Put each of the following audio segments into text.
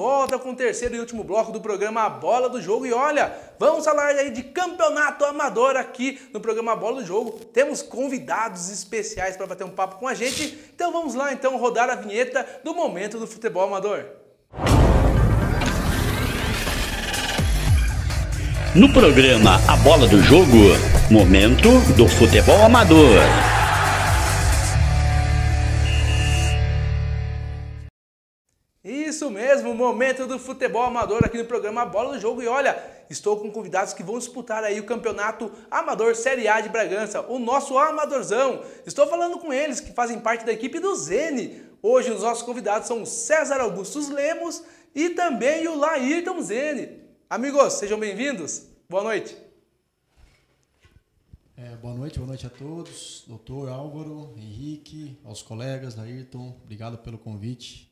volta com o terceiro e último bloco do programa A Bola do Jogo. E olha, vamos falar aí de campeonato amador aqui no programa A Bola do Jogo. Temos convidados especiais para bater um papo com a gente. Então vamos lá então rodar a vinheta do Momento do Futebol Amador. No programa A Bola do Jogo, Momento do Futebol Amador. Isso mesmo, Momento do Futebol Amador aqui no programa A Bola do Jogo. E olha, estou com convidados que vão disputar aí o Campeonato Amador Série A de Bragança, o nosso Amadorzão. Estou falando com eles que fazem parte da equipe do Zene. Hoje os nossos convidados são o César Augustus Lemos e também o Laírton Zene. Amigos, sejam bem-vindos. Boa noite. Boa noite a todos. Doutor Álvaro, Henrique, aos colegas, Laírton, obrigado pelo convite.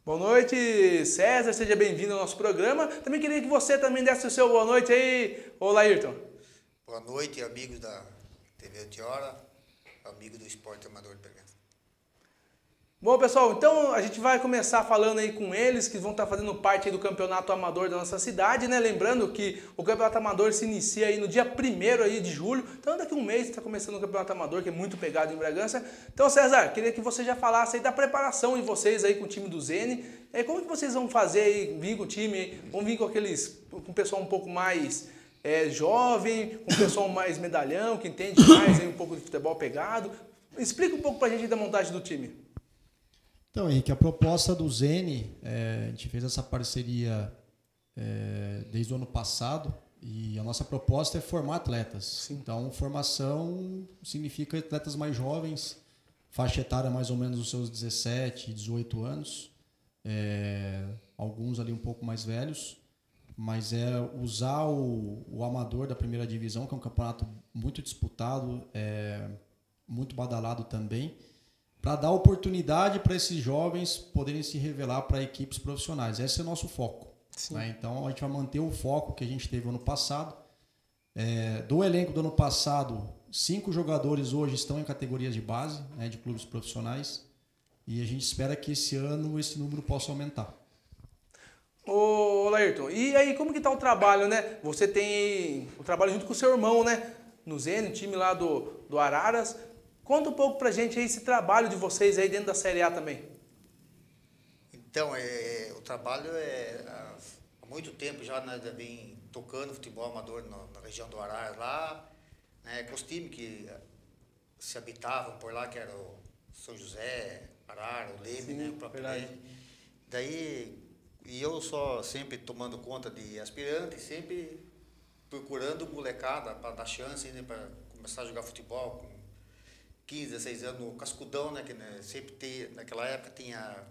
Boa noite, César, seja bem-vindo ao nosso programa. Também queria que você também desse o seu boa noite aí, ô Laírton. Boa noite, amigos da TV Otiora, amigos do Esporte Amador de Bragança. Bom, pessoal, então a gente vai começar falando aí com eles, que vão estar fazendo parte aí do Campeonato Amador da nossa cidade, né? Lembrando que o Campeonato Amador se inicia aí no dia 1º aí de julho, então daqui a um mês está começando o Campeonato Amador, que é muito pegado em Bragança. Então, César, queria que você já falasse aí da preparação de vocês aí com o time do Zene. Como que vocês vão fazer aí, vir com o time, vão vir com o pessoal um pouco mais jovem, com o pessoal mais medalhão, que entende mais aí um pouco de futebol pegado. Explica um pouco pra gente da montagem do time. Então, Henrique, a proposta do Zene, a gente fez essa parceria desde o ano passado e a nossa proposta é formar atletas. Sim. Então, formação significa atletas mais jovens, faixa etária mais ou menos os seus 17, 18 anos, alguns ali um pouco mais velhos, mas usar o amador da primeira divisão, que é um campeonato muito disputado, muito badalado também, para dar oportunidade para esses jovens poderem se revelar para equipes profissionais. Esse é o nosso foco. Né? Então, a gente vai manter o foco que a gente teve ano passado. Do elenco do ano passado, 5 jogadores hoje estão em categorias de base, né, de clubes profissionais, e a gente espera que esse ano esse número possa aumentar. Ô Laírton, e aí como que está o trabalho, né? Você tem o trabalho junto com o seu irmão, né? No Zene, o time lá do Araras. Conta um pouco pra gente aí esse trabalho de vocês aí dentro da Série A também. Então, o trabalho há muito tempo já, né, vem tocando futebol amador na região do Araras lá, né, com os times que se habitavam por lá, que era o São José, Araras, o Leme, né, o próprio Leme. Daí, e eu só sempre tomando conta de aspirantes, sempre procurando molecada para dar chance, né, para começar a jogar futebol com 15, 16 anos, no cascudão, né, que né, sempre naquela época tinha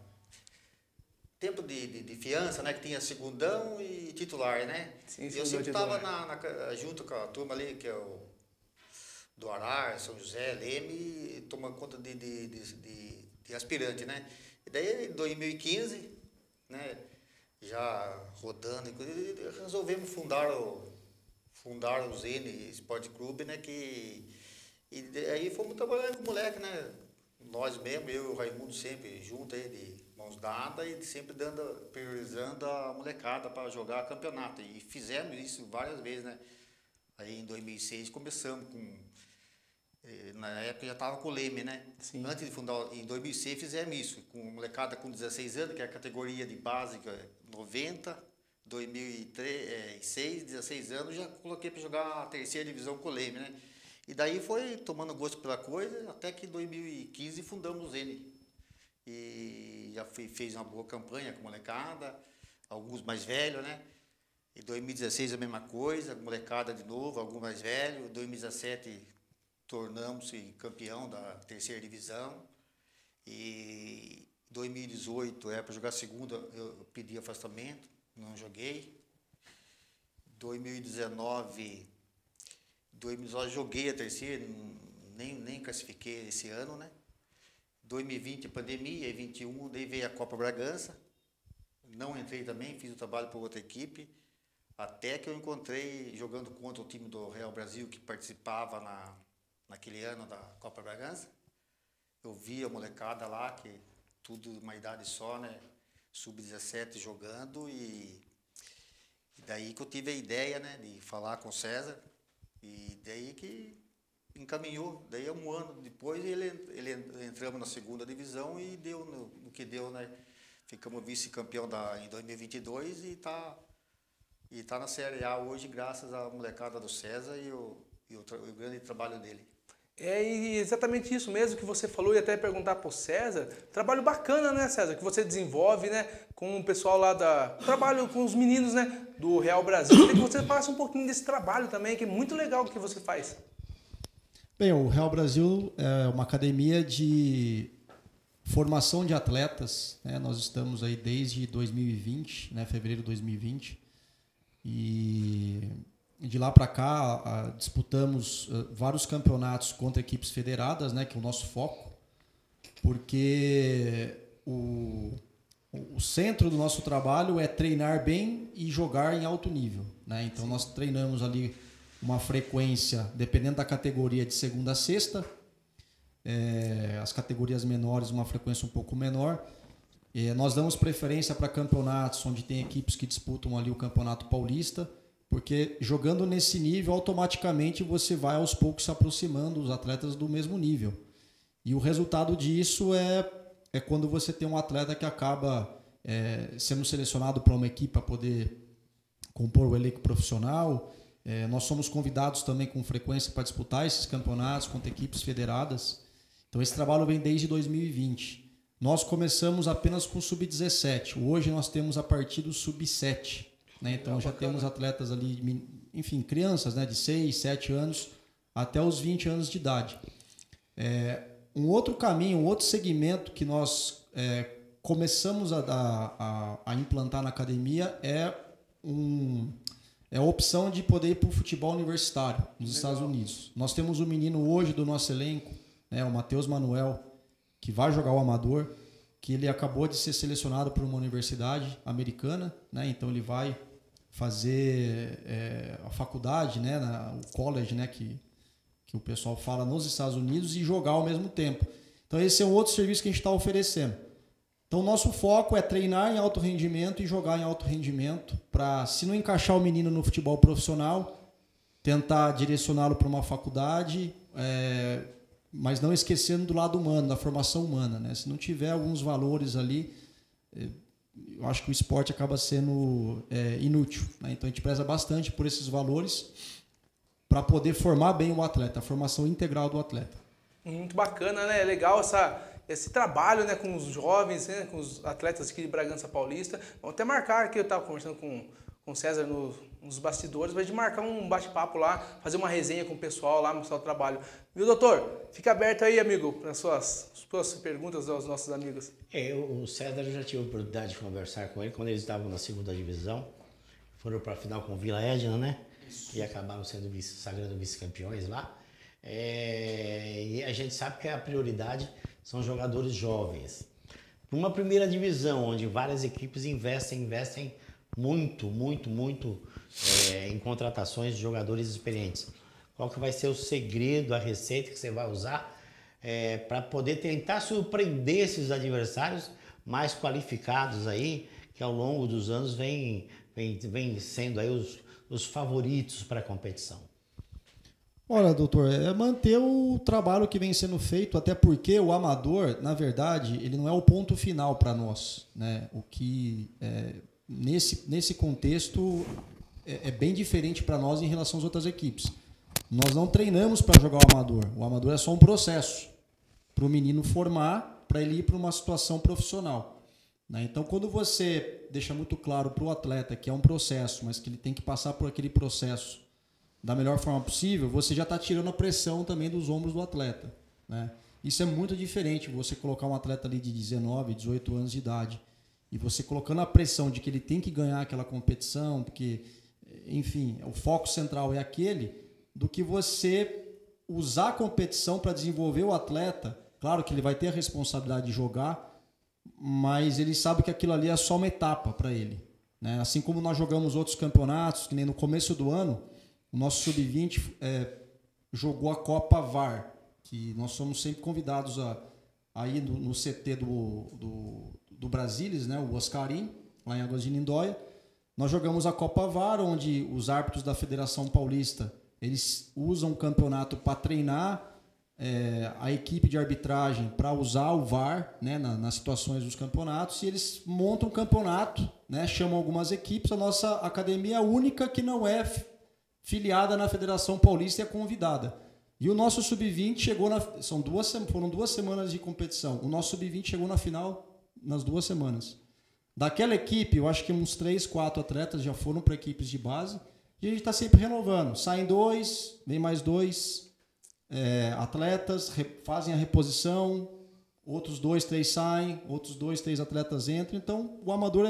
tempo de fiança, né, que tinha segundão e titular, né? Sim, eu sempre estava junto com a turma ali, que é o do Arar, São José, Leme, tomando conta de aspirante, né? E daí, em 2015, né, já rodando, resolvemos fundar o Zene Esporte Clube, né, e aí fomos trabalhando com o moleque, né? Nós mesmo, eu e o Raimundo sempre junto aí, de mãos dadas e sempre priorizando a molecada para jogar campeonato. E fizemos isso várias vezes, né? Aí em 2006 começamos na época já estava com o Leme, né? Sim. Antes de fundar, em 2006 fizemos isso, com molecada com 16 anos, que é a categoria de básica 90, 2006, 16 anos, já coloquei para jogar a terceira divisão com o Leme, né? E daí foi tomando gosto pela coisa, até que em 2015 fundamos o Zene. E já fez uma boa campanha com a molecada, alguns mais velhos, né? Em 2016 a mesma coisa, molecada de novo, alguns mais velhos. Em 2017 tornamos-se campeão da terceira divisão. E em 2018 era para jogar segunda, eu pedi afastamento, não joguei. 2019 joguei a terceira, nem classifiquei esse ano, né? 2020 pandemia, e 2021 daí veio a Copa Bragança, não entrei também, fiz o trabalho por outra equipe, até que eu encontrei jogando contra o time do Real Brasil que participava naquele ano da Copa Bragança. Eu vi a molecada lá, que tudo uma idade só, né? sub-17 jogando e daí que eu tive a ideia, né, de falar com o César e daí que encaminhou. Daí 1 ano depois ele entramos na 2ª divisão e deu no que deu, né? Ficamos vice-campeão em 2022 e tá na Série A hoje graças à molecada do César e o grande trabalho dele. E exatamente isso mesmo que você falou, e até perguntar para o César. Trabalho bacana, né, César? Que você desenvolve, né, com o pessoal lá trabalho com os meninos, né, do Real Brasil. Queria que você falasse um pouquinho desse trabalho também, que é muito legal o que você faz. Bem, o Real Brasil é uma academia de formação de atletas, né? Nós estamos aí desde 2020, né, fevereiro de 2020, e de lá para cá disputamos vários campeonatos contra equipes federadas, né, que é o nosso foco, porque o centro do nosso trabalho é treinar bem e jogar em alto nível, né? Então nós treinamos ali uma frequência, dependendo da categoria, de segunda a sexta, as categorias menores uma frequência um pouco menor. Nós damos preferência para campeonatos onde tem equipes que disputam ali o Campeonato Paulista, porque jogando nesse nível, automaticamente você vai aos poucos se aproximando dos atletas do mesmo nível. E o resultado disso é quando você tem um atleta que acaba sendo selecionado para uma equipe para poder compor o elenco profissional. Nós somos convidados também com frequência para disputar esses campeonatos contra equipes federadas. Então esse trabalho vem desde 2020. Nós começamos apenas com o sub-17. Hoje nós temos a partir do sub-7. Né? Então já temos atletas ali, enfim, crianças, né, de 6, 7 anos até os 20 anos de idade. Um outro caminho, um outro segmento que nós começamos a implantar na academia é a opção de poder ir para o futebol universitário nos Estados Unidos. Nós temos um menino hoje do nosso elenco, né, o Matheus Manuel, que vai jogar o amador, que ele acabou de ser selecionado por uma universidade americana, né, então ele vai fazer a faculdade, né, o college, né, que o pessoal fala nos Estados Unidos, e jogar ao mesmo tempo. Então esse é um outro serviço que a gente está oferecendo. Então, nosso foco é treinar em alto rendimento e jogar em alto rendimento para, se não encaixar o menino no futebol profissional, tentar direcioná-lo para uma faculdade, mas não esquecendo do lado humano, da formação humana, né? Se não tiver alguns valores ali, eu acho que o esporte acaba sendo inútil, né? Então, a gente preza bastante por esses valores para poder formar bem o atleta, a formação integral do atleta. Muito bacana, né? É legal esse trabalho, né, com os jovens, né, com os atletas aqui de Bragança Paulista. Vamos até marcar aqui, eu estava conversando com o César nos bastidores, mas de marcar um bate-papo lá, fazer uma resenha com o pessoal lá, mostrar o trabalho. Viu, doutor? Fica aberto aí, amigo, para as suas perguntas aos nossos amigos. O César, eu já tive a oportunidade de conversar com ele quando eles estavam na 2ª divisão. Foram para a final com o Vila Edna, né? Isso. E acabaram sendo sagrando vice-campeões lá. E a gente sabe que a prioridade são jogadores jovens. Numa 1ª divisão, onde várias equipes investem muito em contratações de jogadores experientes, qual que vai ser o segredo, a receita que você vai usar para poder tentar surpreender esses adversários mais qualificados aí, que ao longo dos anos vem sendo aí os favoritos para a competição? Olha, doutor, é manter o trabalho que vem sendo feito, até porque o amador, na verdade, ele não é o ponto final para nós, né? O que, nesse contexto, é bem diferente para nós em relação às outras equipes. Nós não treinamos para jogar o amador é só um processo para o menino formar, para ele ir para uma situação profissional, né? Então, quando você deixa muito claro para o atleta que é um processo, mas que ele tem que passar por aquele processo da melhor forma possível, você já está tirando a pressão também dos ombros do atleta, né? Isso é muito diferente, você colocar um atleta ali de 19, 18 anos de idade e você colocando a pressão de que ele tem que ganhar aquela competição, porque, enfim, o foco central é aquele, do que você usar a competição para desenvolver o atleta. Claro que ele vai ter a responsabilidade de jogar, mas ele sabe que aquilo ali é só uma etapa para ele, né? Assim como nós jogamos outros campeonatos, que nem no começo do ano, o nosso Sub-20 jogou a Copa VAR, que nós somos sempre convidados a ir no CT do Brasilis, né, o Oscarim, lá em Águas de Lindóia. Nós jogamos a Copa VAR, onde os árbitros da Federação Paulista eles usam o campeonato para treinar a equipe de arbitragem para usar o VAR, né, nas situações dos campeonatos, e eles montam um campeonato, né, chamam algumas equipes. A nossa academia é a única que não é filiada na Federação Paulista e é convidada. E o nosso Sub-20 chegou foram 2 semanas de competição. O nosso Sub-20 chegou na final nas 2 semanas. Daquela equipe, eu acho que uns 3, 4 atletas já foram para equipes de base, e a gente está sempre renovando. Saem 2, vem mais 2 atletas, fazem a reposição, outros 2, 3 saem, outros 2, 3 atletas entram. Então, o amador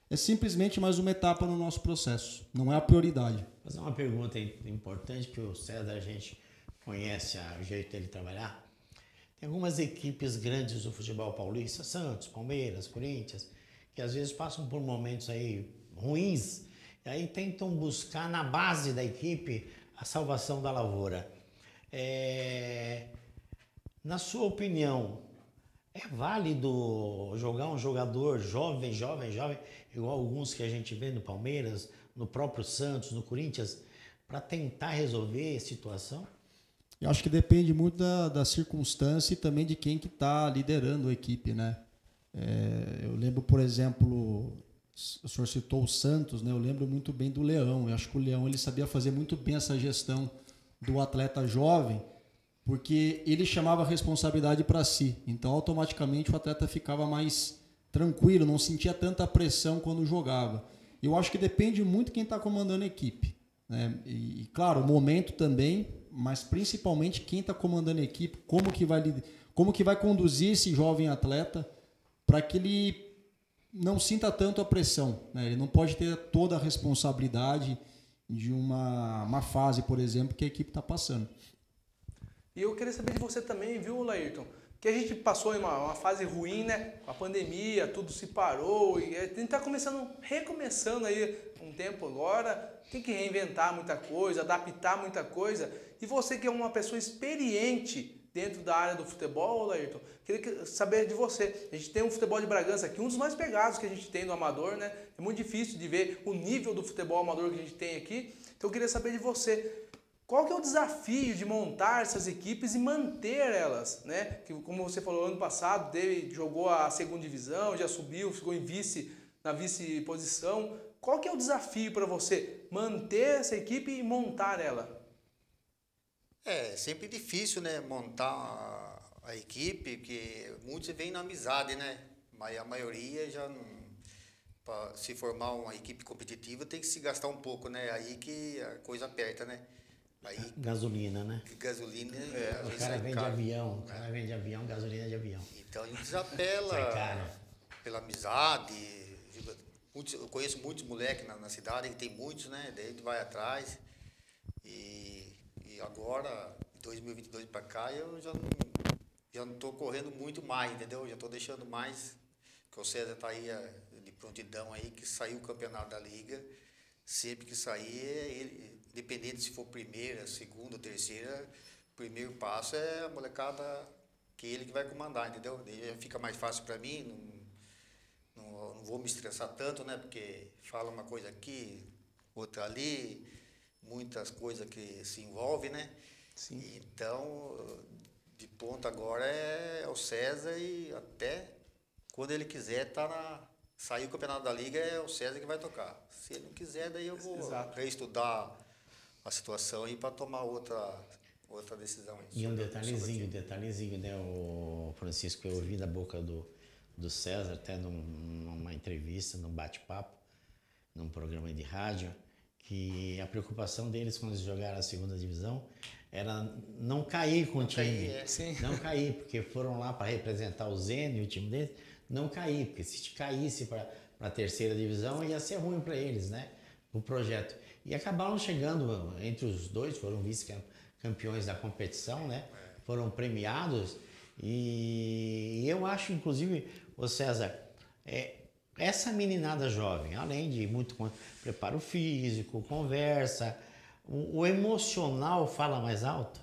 é simplesmente mais uma etapa no nosso processo, não é a prioridade. Vou fazer uma pergunta importante, que o César a gente conhece o jeito dele trabalhar. Tem algumas equipes grandes do futebol paulista, Santos, Palmeiras, Corinthians, que às vezes passam por momentos aí ruins, e aí tentam buscar na base da equipe a salvação da lavoura. Na sua opinião, é válido jogar um jogador jovem, igual alguns que a gente vê no Palmeiras, no próprio Santos, no Corinthians, para tentar resolver a situação? Eu acho que depende muito da circunstância e também de quem que está liderando a equipe, né? Eu lembro, por exemplo, o senhor citou o Santos, né? Eu lembro muito bem do Leão. Eu acho que o Leão ele sabia fazer muito bem essa gestão do atleta jovem, porque ele chamava a responsabilidade para si. Então, automaticamente, o atleta ficava mais tranquilo, não sentia tanta pressão quando jogava. Eu acho que depende muito de quem está comandando a equipe, né? E, claro, o momento também, mas principalmente quem está comandando a equipe, como que vai conduzir esse jovem atleta para que ele não sinta tanto a pressão, né? Ele não pode ter toda a responsabilidade de uma fase, por exemplo, que a equipe está passando. E eu queria saber de você também, viu, Laírton? Que a gente passou em uma fase ruim, né? Com a pandemia, tudo se parou e a gente está recomeçando aí um tempo agora. Tem que reinventar muita coisa, adaptar muita coisa. E você que é uma pessoa experiente dentro da área do futebol, Laírton, queria saber de você. A gente tem um futebol de Bragança aqui, um dos mais pegados que a gente tem no amador, né? É muito difícil de ver o nível do futebol amador que a gente tem aqui. Então eu queria saber de você. Qual que é o desafio de montar essas equipes e manter elas, né? Que, como você falou, ano passado jogou a 2ª divisão, já subiu, ficou na vice-posição. Qual que é o desafio para você manter essa equipe e montar ela? É sempre difícil, né, montar a equipe, porque muitos vêm na amizade, né? Mas a maioria já não... Para se formar uma equipe competitiva tem que se gastar um pouco, né? Aí que a coisa aperta, né? Aí, gasolina, né? Gasolina, o cara vende avião, gasolina de avião. Então a gente apela pela amizade. Eu conheço muitos moleques na cidade, que tem muitos, né? Daí a gente vai atrás. E agora, de 2022 para cá, eu já não estou correndo muito mais, entendeu? Já estou deixando mais, que o César está aí de prontidão aí, que saiu o campeonato da Liga. Sempre que sair, independente se for primeira, segunda, terceira, o primeiro passo é a molecada, que ele que vai comandar, entendeu? Daí fica mais fácil para mim, não vou me estressar tanto, né? Porque fala uma coisa aqui, outra ali, muitas coisas que se envolvem, né? Sim. Então, de ponto agora é o César, e até quando ele quiser sair o campeonato da Liga, é o César que vai tocar. Se ele não quiser, daí eu vou reestudar a situação e para tomar outra decisão. E um detalhezinho, né, o Francisco, eu ouvi da boca do César, até numa entrevista, num bate-papo, num programa de rádio, que a preocupação deles quando eles jogaram a 2ª divisão era não cair com o time. Não cair, porque foram lá para representar o Zene e o time deles, não cair, porque se caísse para a 3ª divisão ia ser ruim para eles, né? O projeto. E acabaram chegando entre os dois, foram vice-campeões da competição, né? Foram premiados. E eu acho, inclusive, ô César, essa meninada jovem, além de muito preparo físico, conversa, o emocional fala mais alto?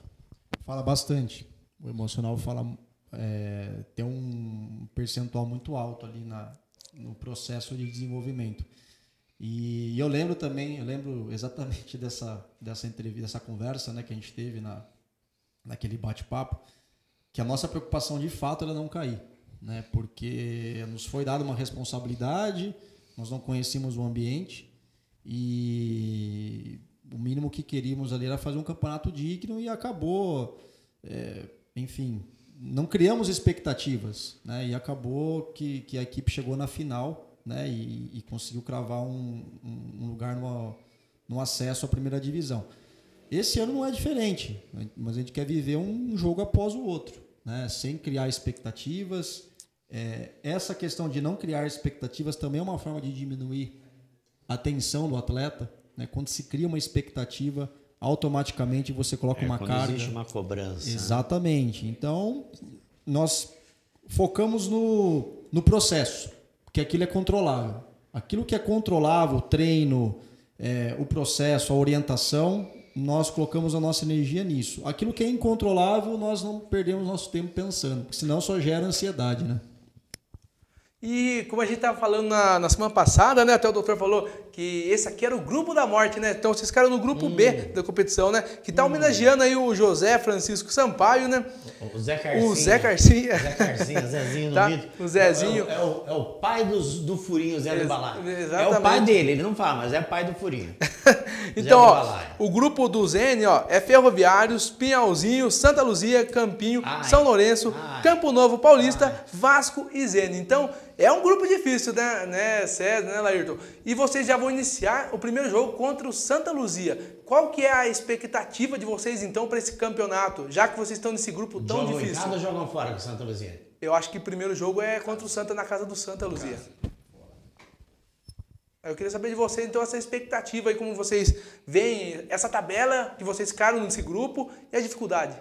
Fala bastante. O emocional fala tem um percentual muito alto ali no processo de desenvolvimento. E eu lembro exatamente dessa entrevista, dessa conversa, né, que a gente teve naquele bate-papo, que a nossa preocupação de fato era não cair, né, porque nos foi dada uma responsabilidade, nós não conhecíamos o ambiente e o mínimo que queríamos ali era fazer um campeonato digno e acabou, enfim, não criamos expectativas, né, e acabou que a equipe chegou na final, né, e conseguiu cravar um lugar no acesso à primeira divisão. Esse ano não é diferente, mas a gente quer viver um jogo após o outro, né, sem criar expectativas. Essa questão de não criar expectativas também é uma forma de diminuir a tensão do atleta, né? Quando se cria uma expectativa, automaticamente você coloca uma carga. Existe uma cobrança. Exatamente. Então, nós focamos no processo, porque aquilo é controlável. Aquilo que é controlável, o treino, o processo, a orientação, nós colocamos a nossa energia nisso. Aquilo que é incontrolável, nós não perdemos nosso tempo pensando, porque senão só gera ansiedade, né? E como a gente estava falando na semana passada, né? Até o doutor falou que esse aqui era o grupo da morte, né? Então vocês ficaram no grupo B da competição, né? Que tá homenageando aí o José Francisco Sampaio, né? O Zé Carcinha. O Zé Carcinha. Zé Carcinha, Zezinho do Tá? Mito. O Zezinho. É o pai do Furinho, Zé do Balaio. Exatamente. É o pai dele, ele não fala, mas é pai do Furinho. Então, ó, o grupo do Zene, ó, é Ferroviários, Pinhalzinho, Santa Luzia, Campinho, São Lourenço, Campo Novo Paulista, Vasco e Zene. Então, é um grupo difícil, né, César, né, Laírton? E vocês já vão iniciar o primeiro jogo contra o Santa Luzia. Qual que é a expectativa de vocês, então, para esse campeonato, já que vocês estão nesse grupo tão difícil? Jogam em casa ou jogam fora com o Santa Luzia? Eu acho que o primeiro jogo é contra o Santa, na casa do Santa Luzia. Eu queria saber de vocês, então, essa expectativa aí, como vocês veem essa tabela que vocês ficaram nesse grupo e a dificuldade.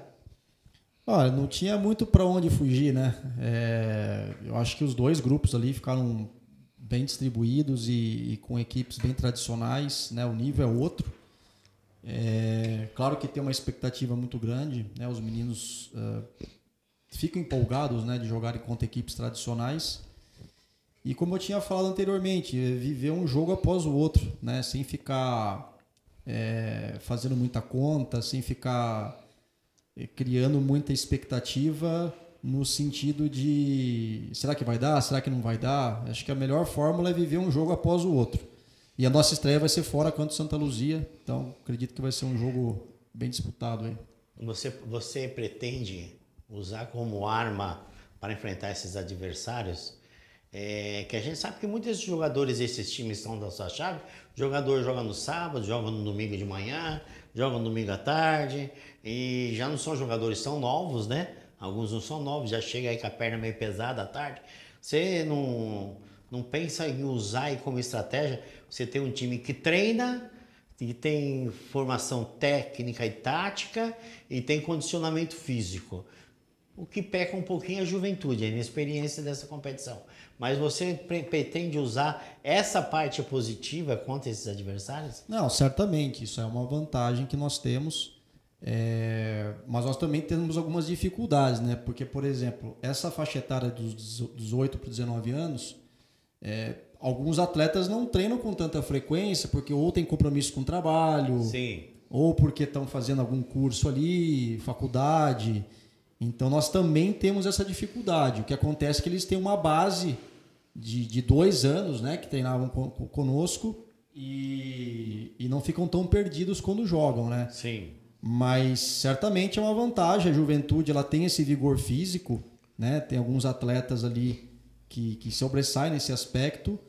Olha, não tinha muito para onde fugir, né? Eu acho que os dois grupos ali ficaram bem distribuídos e com equipes bem tradicionais, né? O nível é outro. Claro que tem uma expectativa muito grande, né? Os meninos ficam empolgados, né, de jogarem contra equipes tradicionais. E como eu tinha falado anteriormente, viver um jogo após o outro, né? Sem ficar fazendo muita conta, sem ficar criando muita expectativa no sentido de será que vai dar? Será que não vai dar? Acho que a melhor fórmula é viver um jogo após o outro. E a nossa estreia vai ser fora contra o Santa Luzia, então acredito que vai ser um jogo bem disputado aí. Você pretende usar como arma para enfrentar esses adversários? Que a gente sabe que muitos jogadores desses times estão da sua chave. O jogador joga no sábado, joga no domingo de manhã, joga no domingo à tarde, e já não são jogadores tão novos, né? Alguns não são novos, já chega aí com a perna meio pesada à tarde. Você não pensa em usar aí como estratégia? Você tem um time que treina, que tem formação técnica e tática e tem condicionamento físico. O que peca um pouquinho é a juventude, a inexperiência dessa competição. Mas você pretende usar essa parte positiva contra esses adversários? Não, certamente. Isso é uma vantagem que nós temos. Mas nós também temos algumas dificuldades, né? Porque, por exemplo, essa faixa etária dos 18 para 19 anos, alguns atletas não treinam com tanta frequência porque ou tem compromisso com o trabalho, sim, ou porque estão fazendo algum curso ali, faculdade. Então, nós também temos essa dificuldade. O que acontece é que eles têm uma base de 2 anos, né, que treinavam conosco e não ficam tão perdidos quando jogam, né? Sim. Mas, certamente, é uma vantagem. A juventude ela tem esse vigor físico, né? Tem alguns atletas ali que sobressaem nesse aspecto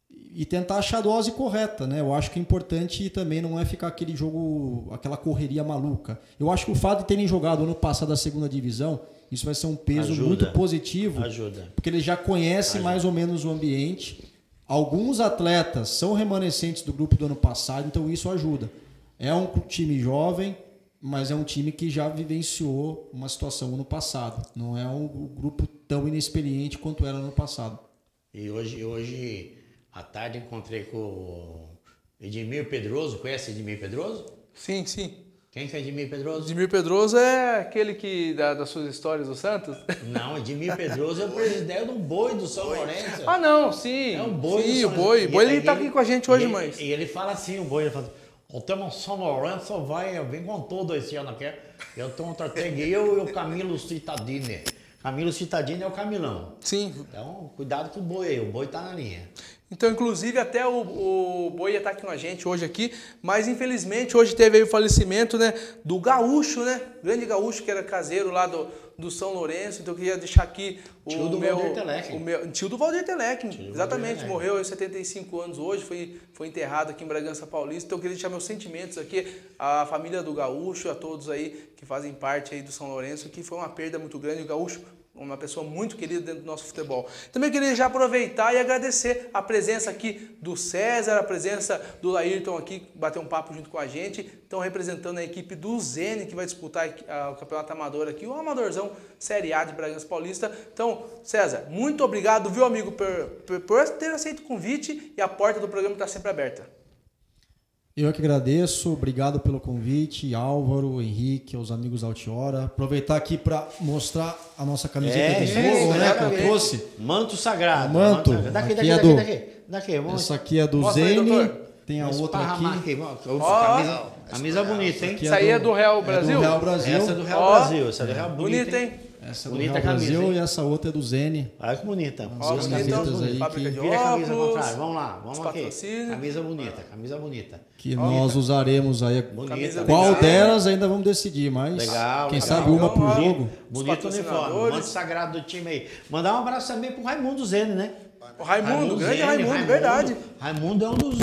e tentar achar a dose correta, né? Eu acho que o importante também não é ficar aquele jogo, aquela correria maluca. Eu acho que o fato de terem jogado ano passado a segunda divisão, isso vai ser um peso muito positivo. Ajuda. Porque eles já conhecem mais ou menos o ambiente. Alguns atletas são remanescentes do grupo do ano passado, então isso ajuda. É um time jovem, mas é um time que já vivenciou uma situação ano passado. Não é um grupo tão inexperiente quanto era no passado. E hoje à tarde encontrei com o Edmir Pedroso. Conhece Edmir Pedroso? Sim, sim. Quem que é Edmir Pedroso? Edmir Pedroso é aquele que das suas histórias do Santos? Não, Edmir Pedroso é o presidente do Boi do São Lourenço. Ah, não, sim. É o Boi. Sim, do o São Boi. O Boi ele tá ele- aqui com a gente hoje, e ele- mas... E ele fala assim, o Boi, ele fala, o tema São Lourenço vem com tudo esse ano aqui. Eu contratei eu e o Camilo Cittadini. Camilo Cittadini é o Camilão. Sim. Então, cuidado com o Boi aí, o Boi tá na linha. Então, inclusive, até o Boi ia estar aqui com a gente hoje aqui, mas infelizmente hoje teve aí o falecimento, né, do Gaúcho, né? Grande Gaúcho, que era caseiro lá do São Lourenço. Então eu queria deixar aqui Tio do Valdir Telec. tio do Valdir Telec, do exatamente, Valdir Telec. morreu aos 75 anos hoje, foi enterrado aqui em Bragança Paulista. Então eu queria deixar meus sentimentos aqui à família do Gaúcho, a todos aí que fazem parte aí do São Lourenço, que foi uma perda muito grande. O Gaúcho, uma pessoa muito querida dentro do nosso futebol. Também queria já aproveitar e agradecer a presença aqui do César, a presença do Laírton aqui, bater um papo junto com a gente. Estão representando a equipe do Zene, que vai disputar o Campeonato Amador aqui, o Amadorzão Série A de Bragança Paulista. Então, César, muito obrigado, viu, amigo, por ter aceito o convite, e a porta do programa está sempre aberta. Eu que agradeço, obrigado pelo convite, Álvaro, Henrique, aos amigos da Altiora. Aproveitar aqui para mostrar a nossa camiseta de jogo, né, que eu trouxe. Manto sagrado. Manto. Daqui, Aqui é do- daqui. Vamos Essa aqui é do Mostra aí, Zene, doutor. tem a outra esparramar aqui. Camisa bonita, hein? Aqui Isso aí é do Real Brasil? É do Real Brasil. Essa é do Real Ó, Brasil. Essa é do Real Bonita, hein? Essa é do Bonita Real a camisa, Brasil hein? e essa outra é do Zene. Olha que bonita. Ó, Duas bonita, camisetas aí fábrica que- de Vira a camisa ao óculos. contrário. Vamos lá, vamos Os aqui. patrocínios. Camisa bonita, camisa bonita. Que nós usaremos aí. Bonita. Qual legal. delas ainda vamos decidir, mas Legal, quem legal. sabe uma por Então, ó, jogo. Bonito uniforme. patrocinadores. Manto sagrado do time aí. Mandar um abraço também pro Raimundo Zene, né? O Raimundo, grande Zene, Raimundo, verdade. Raimundo é um dos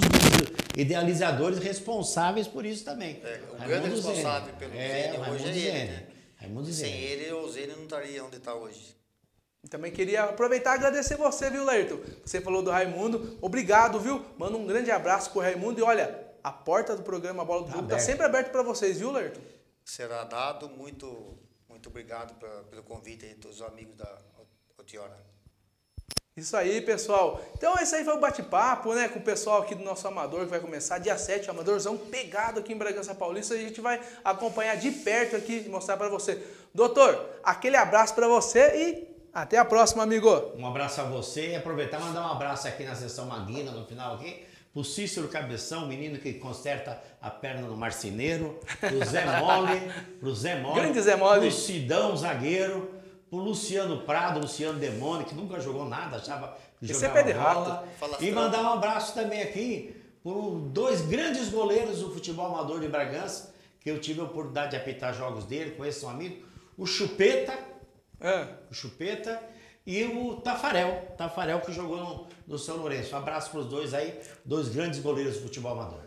idealizadores responsáveis por isso também. O grande Raimundo responsável Zene. pelo É, Zene o hoje Raimundo é ele, Zene. né? Raimundo Sem Zene. ele, o Zene não estaria onde está hoje. Também queria aproveitar e agradecer você, viu, Laírton? Você falou do Raimundo. Obrigado, viu? Manda um grande abraço pro Raimundo. E olha, a porta do programa Bola do Jogo tá aberta. sempre aberta para vocês, viu, Laírton? Será dado. Muito obrigado pelo convite aí dos amigos da Altiora. Isso aí, pessoal. Então esse aí foi o bate-papo, né, com o pessoal aqui do nosso Amador, que vai começar dia 7, o Amadorzão pegado aqui em Bragança Paulista. E a gente vai acompanhar de perto aqui e mostrar para você. Doutor, aquele abraço para você e até a próxima, amigo. Um abraço a você e aproveitar e mandar um abraço aqui na sessão Maguina, no final aqui, pro Cícero Cabeção, menino que conserta a perna no marceneiro, pro Zé Mole, Grande Zé Mole. pro Sidão, zagueiro, pro Luciano Prado, Luciano Demone, que nunca jogou nada, achava que Esse é jogava pé de bola. rato. Falastrão. E mandar um abraço também aqui por dois grandes goleiros do futebol amador de Bragança, que eu tive a oportunidade de apitar jogos dele, conheço um amigo, o Chupeta, e o Tafarel que jogou no São Lourenço. Um abraço para os dois aí, dois grandes goleiros do futebol amador.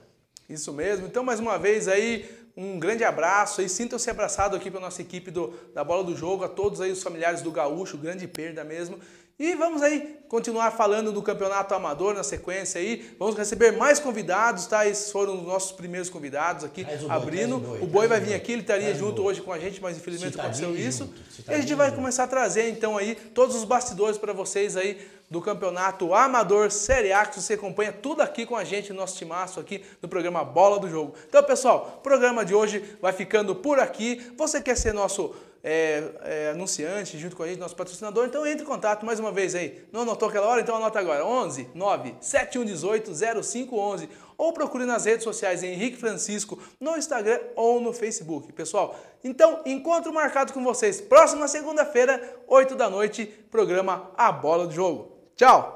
Isso mesmo. Então, mais uma vez aí, um grande abraço aí. Sintam-se abraçados aqui pela nossa equipe da Bola do Jogo, a todos aí os familiares do Gaúcho, grande perda mesmo. E vamos aí continuar falando do Campeonato Amador na sequência aí. Vamos receber mais convidados, tá? Esses foram os nossos primeiros convidados aqui, Traz o Boi, abrindo. traz o Boi, O Boi vai traz o vir Boi. aqui, ele estaria Traz o junto Boi. hoje com a gente, mas infelizmente Citadinho aconteceu isso. junto, E a gente Citadinho vai junto. começar a trazer então aí todos os bastidores para vocês aí do Campeonato Amador Série A, que você acompanha tudo aqui com a gente, no nosso timaço aqui no programa Bola do Jogo. Então, pessoal, o programa de hoje vai ficando por aqui. Você quer ser nosso anunciante junto com a gente, nosso patrocinador, então entre em contato mais uma vez aí. Não anotou aquela hora? Então anota agora, 11 9 7118 0511, ou procure nas redes sociais Henrique Francisco, no Instagram ou no Facebook. Pessoal, então encontro marcado com vocês próxima segunda-feira, 8 da noite, programa A Bola do Jogo. Tchau!